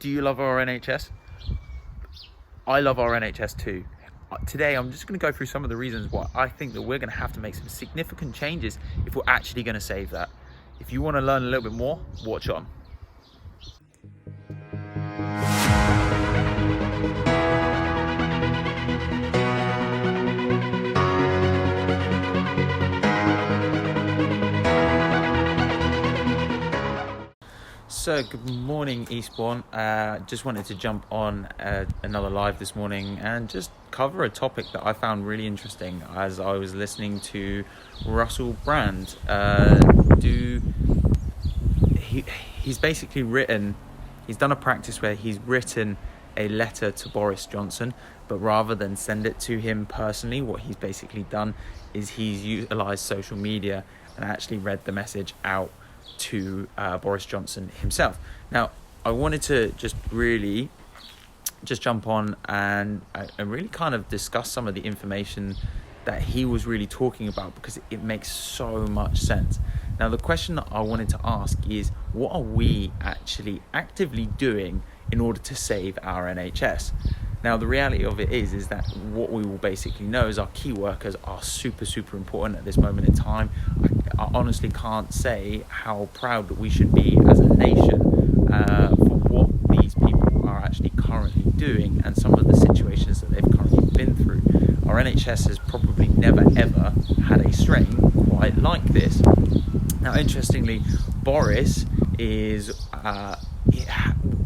Do you love our NHS? I love our NHS too. Today, I'm just going to go through some of the reasons why I think that we're going to have to make some significant changes if we're actually going to save that. If you want to learn a little bit more, watch on. So good morning, Eastbourne. Just wanted to jump on another live this morning and just cover a topic that I found really interesting as I was listening to Russell Brand. He's basically he's done a practice where he's written a letter to Boris Johnson, but rather than send it to him personally, what he's basically done is he's utilised social media and actually read the message out to Boris Johnson himself. Now, I wanted to just jump on and really kind of discuss some of the information that he was really talking about, because it makes so much sense. Now, the question that I wanted to ask is, what are we actually actively doing in order to save our NHS? Now, the reality of it is that what we will basically know is our key workers are super important at this moment in time. I honestly can't say how proud that we should be as a nation for what these people are actually currently doing and some of the situations that they've currently been through. Our NHS has probably never ever had a strain quite like this. Now, interestingly, Boris is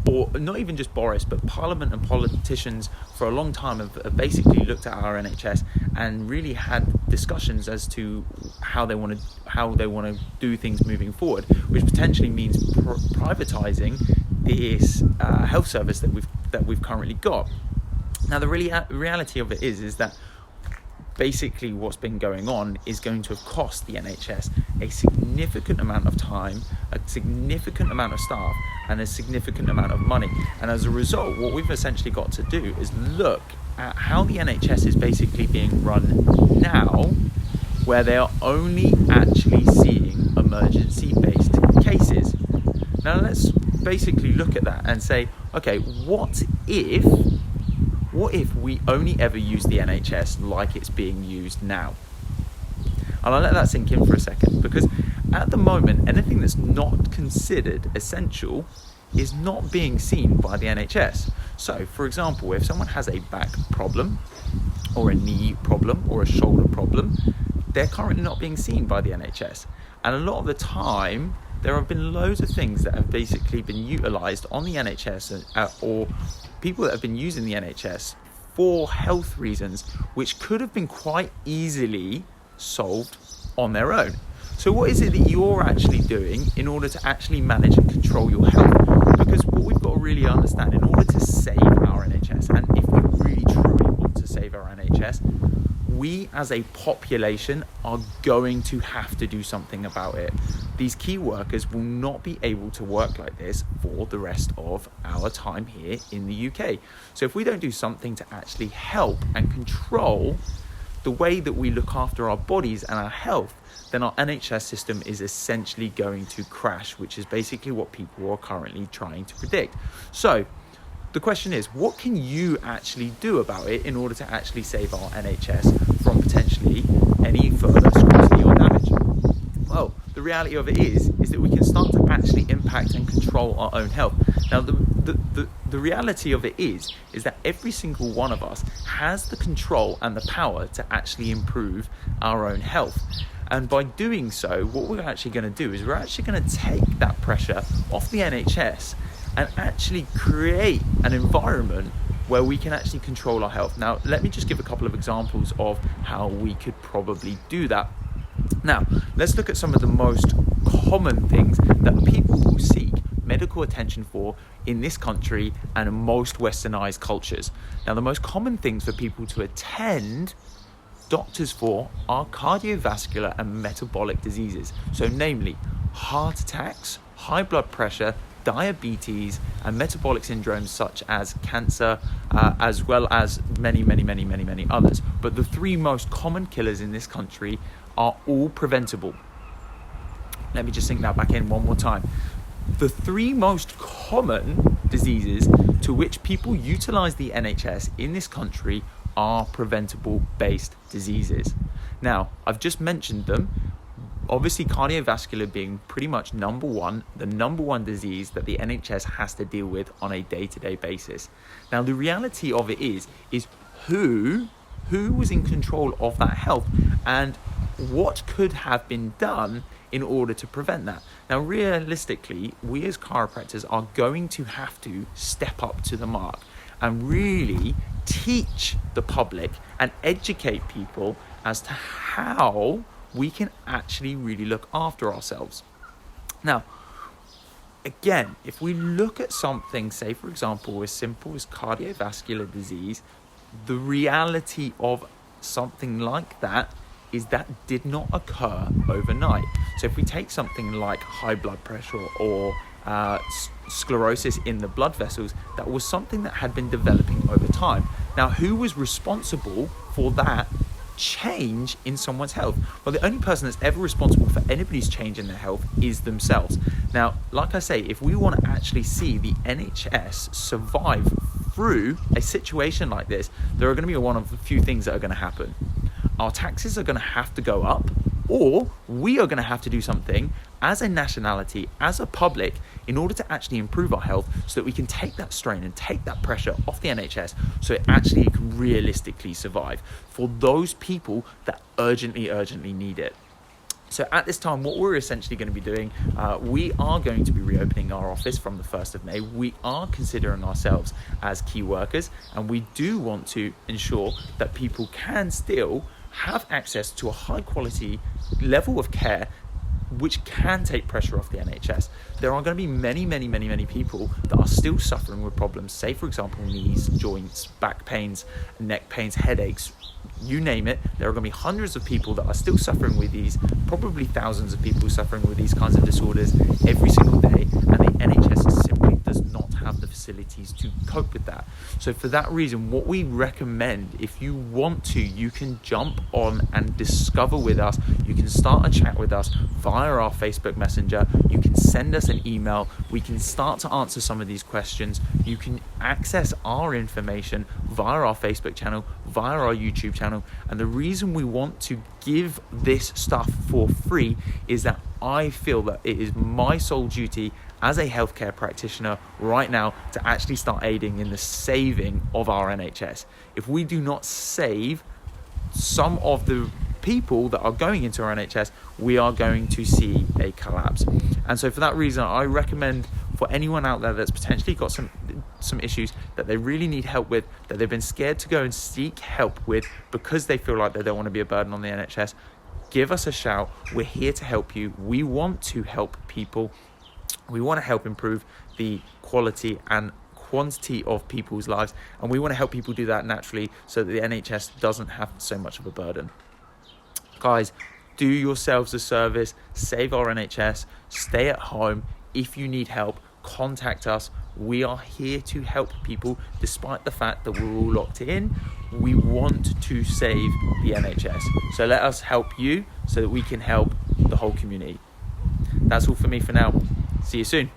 or not even just Boris, but Parliament and politicians for a long time have basically looked at our NHS and really had discussions as to how they want to do things moving forward, which potentially means privatising this health service that we've currently got. Now, the reality of it is that basically what's been going on is going to have cost the NHS a significant amount of time, a significant amount of staff, and a significant amount of money. And as a result, what we've essentially got to do is look at how the NHS is basically being run now, where they are only actually seeing emergency-based cases. Now, let's basically look at that and say, okay, what if we only ever use the NHS like it's being used now? And I'll let that sink in for a second, because at the moment, anything that's not considered essential is not being seen by the NHS. So, for example, if someone has a back problem or a knee problem or a shoulder problem, they're currently not being seen by the NHS. And a lot of the time, there have been loads of things that have basically been utilised on the NHS or people that have been using the NHS for health reasons, which could have been quite easily solved on their own. So what is it that you're actually doing in order to actually manage and control your health? Because what we've got to really understand, in order to save our NHS, and if we really truly want to save our NHS, we as a population are going to have to do something about it. These key workers will not be able to work like this for the rest of our time here in the UK. So if we don't do something to actually help and control the way that we look after our bodies and our health, then our NHS system is essentially going to crash, which is basically what people are currently trying to predict. So the question is, what can you actually do about it in order to actually save our NHS from potentially any further scrutiny or damage? Well, the reality of it is that we can start to actually impact and control our own health. Now, the reality of it is that every single one of us has the control and the power to actually improve our own health. And by doing so, what we're actually going to do is we're actually going to take that pressure off the NHS and actually create an environment where we can actually control our health. Now, let me just give a couple of examples of how we could probably do that. Now, let's look at some of the most common things that people will seek medical attention for in this country and in most westernized cultures. Now, the most common things for people to attend doctors for are cardiovascular and metabolic diseases. So namely, heart attacks, high blood pressure, diabetes, and metabolic syndromes such as cancer, as well as many others. But the three most common killers in this country are all preventable. Let me just sink that back in one more time. The three most common diseases to which people utilise the NHS in this country are preventable-based diseases. Now, I've just mentioned them. Obviously, cardiovascular being pretty much the number one disease that the NHS has to deal with on a day-to-day basis. Now, the reality of it is who was in control of that health and what could have been done in order to prevent that. Now, realistically, we as chiropractors are going to have to step up to the mark and really teach the public and educate people as to how we can actually really look after ourselves. Now, again, if we look at something, say for example, as simple as cardiovascular disease, the reality of something like that is that did not occur overnight. So if we take something like high blood pressure or sclerosis in the blood vessels, that was something that had been developing over time. Now, who was responsible for that change in someone's health? Well, the only person that's ever responsible for anybody's change in their health is themselves. Now, like I say, if we want to actually see the NHS survive through a situation like this, there are going to be one of the few things that are going to happen. Our taxes are going to have to go up, or we are going to have to do something as a nationality, as a public, in order to actually improve our health so that we can take that strain and take that pressure off the NHS so it actually can realistically survive for those people that urgently need it. So at this time, what we're essentially going to be doing, we are going to be reopening our office from the 1st of May. We are considering ourselves as key workers, and we do want to ensure that people can still have access to a high quality level of care which can take pressure off the NHS. There are going to be many people that are still suffering with problems, say for example knees, joints, back pains, neck pains, headaches, you name it. There are going to be hundreds of people that are still suffering with these, probably thousands of people suffering with these kinds of disorders every single day, and the NHS simply does not have the facilities to cope with that. So for that reason, what we recommend, if you want to, you can jump on and discover with us. You can start a chat with us via our Facebook Messenger. You can send us an email. We can start to answer some of these questions. You can access our information via our Facebook channel, via our YouTube channel. And the reason we want to give this stuff for free is that I feel that it is my sole duty as a healthcare practitioner right now to actually start aiding in the saving of our NHS. If we do not save some of the people that are going into our NHS, we are going to see a collapse. And so for that reason, I recommend for anyone out there that's potentially got some issues that they really need help with, that they've been scared to go and seek help with because they feel like they don't want to be a burden on the NHS, give us a shout. We're here to help you. We want to help people. We want to help improve the quality and quantity of people's lives, and we want to help people do that naturally so that the NHS doesn't have so much of a burden. Guys, do yourselves a service, save our NHS, stay at home. If you need help, contact us. We are here to help people despite the fact that we're all locked in. We want to save the NHS. So let us help you so that we can help the whole community. That's all for me for now. See you soon.